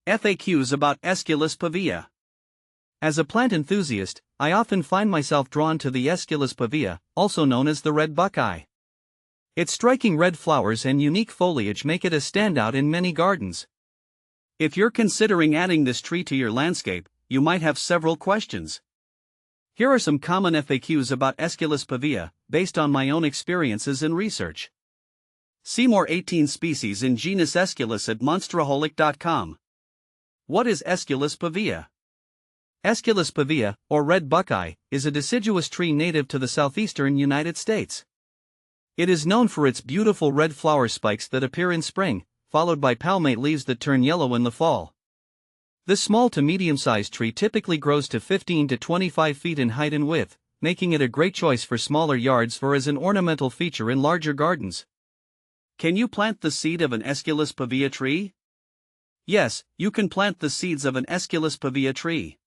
FAQs about Aesculus pavia. As a plant enthusiast, I often find myself drawn to the Aesculus pavia, also known as the red buckeye. Its striking red flowers and unique foliage make it a standout in many gardens. If you're considering adding this tree to your landscape, you might have several questions. Here are some common FAQs about Aesculus pavia, based on my own experiences and research. See more 18 species in genus Aesculus at monsteraholic.com. What is Aesculus pavia? Aesculus pavia, or red buckeye, is a deciduous tree native to the southeastern United States. It is known for its beautiful red flower spikes that appear in spring, followed by palmate leaves that turn yellow in the fall. This small to medium-sized tree typically grows to 15 to 25 feet in height and width, making it a great choice for smaller yards or as an ornamental feature in larger gardens. Can you plant the seed of an Aesculus pavia tree? Yes, you can plant the seeds of an Aesculus pavia tree.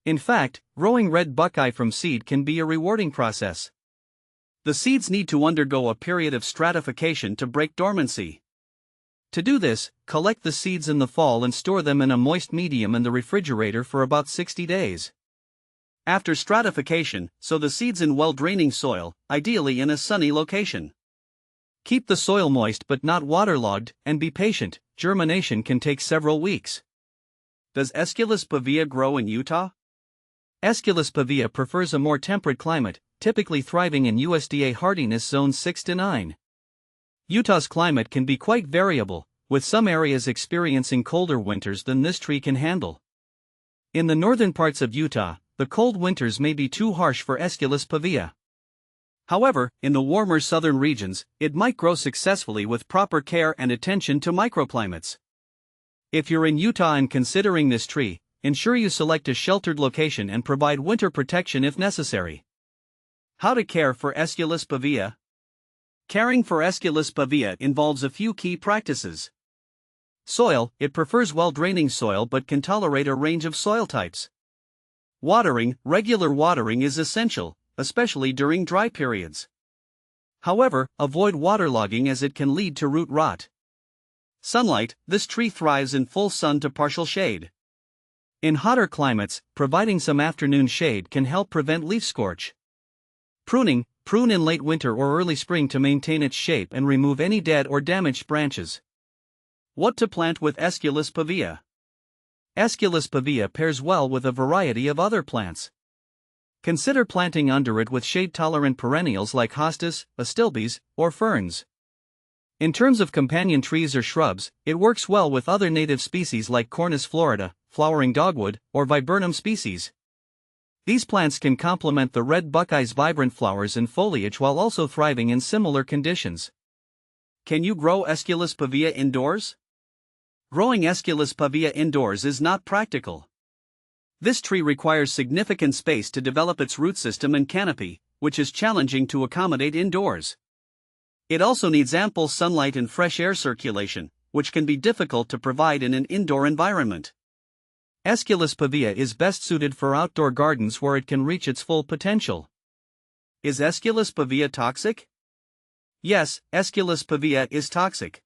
In fact, growing red buckeye from seed can be a rewarding process. The seeds need to undergo a period of stratification to break dormancy. To do this, collect the seeds in the fall and store them in a moist medium in the refrigerator for about 60 days. After stratification, sow the seeds in well-draining soil, ideally in a sunny location. Keep the soil moist but not waterlogged, and be patient. Germination can take several weeks. Does Aesculus pavia grow in Utah? Aesculus pavia prefers a more temperate climate, typically thriving in USDA hardiness zones 6 to 9. Utah's climate can be quite variable, with some areas experiencing colder winters than this tree can handle. In the northern parts of Utah, the cold winters may be too harsh for Aesculus pavia. However, in the warmer southern regions, it might grow successfully with proper care and attention to microclimates. If you're in Utah and considering this tree, ensure you select a sheltered location and provide winter protection if necessary. How to care for Aesculus pavia? Caring for Aesculus pavia involves a few key practices. Soil: it prefers well-draining soil but can tolerate a range of soil types. Watering: regular watering is essential, especially during dry periods. However, avoid waterlogging as it can lead to root rot. Sunlight: this tree thrives in full sun to partial shade. In hotter climates, providing some afternoon shade can help prevent leaf scorch. Pruning: prune in late winter or early spring to maintain its shape and remove any dead or damaged branches. What to plant with Aesculus pavia? Aesculus pavia pairs well with a variety of other plants. Consider planting under it with shade-tolerant perennials like hostas, astilbes, or ferns. In terms of companion trees or shrubs, it works well with other native species like Cornus florida, flowering dogwood, or viburnum species. These plants can complement the red buckeye's vibrant flowers and foliage while also thriving in similar conditions. Can you grow Aesculus pavia indoors? Growing Aesculus pavia indoors is not practical. This tree requires significant space to develop its root system and canopy, which is challenging to accommodate indoors. It also needs ample sunlight and fresh air circulation, which can be difficult to provide in an indoor environment. Aesculus pavia is best suited for outdoor gardens where it can reach its full potential. Is Aesculus pavia toxic? Yes, Aesculus pavia is toxic.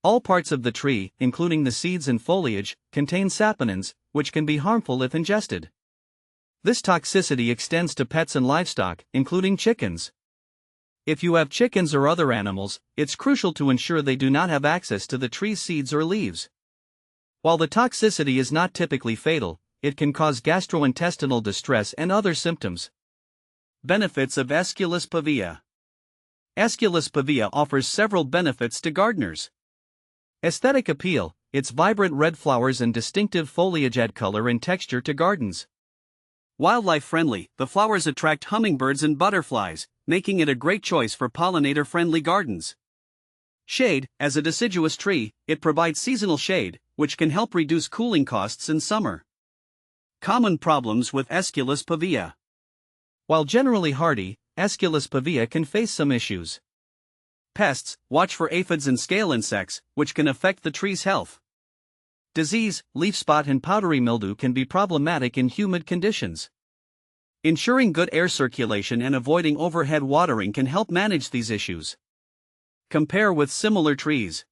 All parts of the tree, including the seeds and foliage, contain saponins, which can be harmful if ingested. This toxicity extends to pets and livestock, including chickens. If you have chickens or other animals, it's crucial to ensure they do not have access to the tree's seeds or leaves. While the toxicity is not typically fatal, it can cause gastrointestinal distress and other symptoms. Benefits of Aesculus pavia. Aesculus pavia offers several benefits to gardeners. Aesthetic appeal: its vibrant red flowers and distinctive foliage add color and texture to gardens. Wildlife friendly: the flowers attract hummingbirds and butterflies, making it a great choice for pollinator-friendly gardens. Shade: as a deciduous tree, it provides seasonal shade, which can help reduce cooling costs in summer. Common problems with Aesculus pavia. While generally hardy, Aesculus pavia can face some issues. Pests: watch for aphids and scale insects, which can affect the tree's health. Disease: leaf spot and powdery mildew can be problematic in humid conditions. Ensuring good air circulation and avoiding overhead watering can help manage these issues. Compare with similar trees.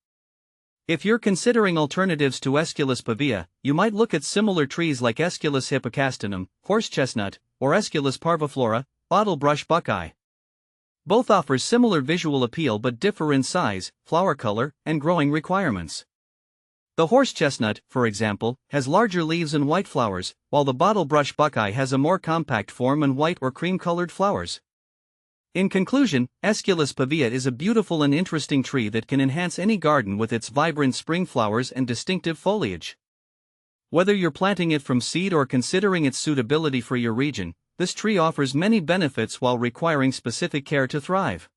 If you're considering alternatives to Aesculus pavia, you might look at similar trees like Aesculus hippocastanum, horse chestnut, or Aesculus parviflora, bottlebrush buckeye. Both offer similar visual appeal but differ in size, flower color, and growing requirements. The horse chestnut, for example, has larger leaves and white flowers, while the bottlebrush buckeye has a more compact form and white or cream-colored flowers. In conclusion, Aesculus pavia is a beautiful and interesting tree that can enhance any garden with its vibrant spring flowers and distinctive foliage. Whether you're planting it from seed or considering its suitability for your region, this tree offers many benefits while requiring specific care to thrive.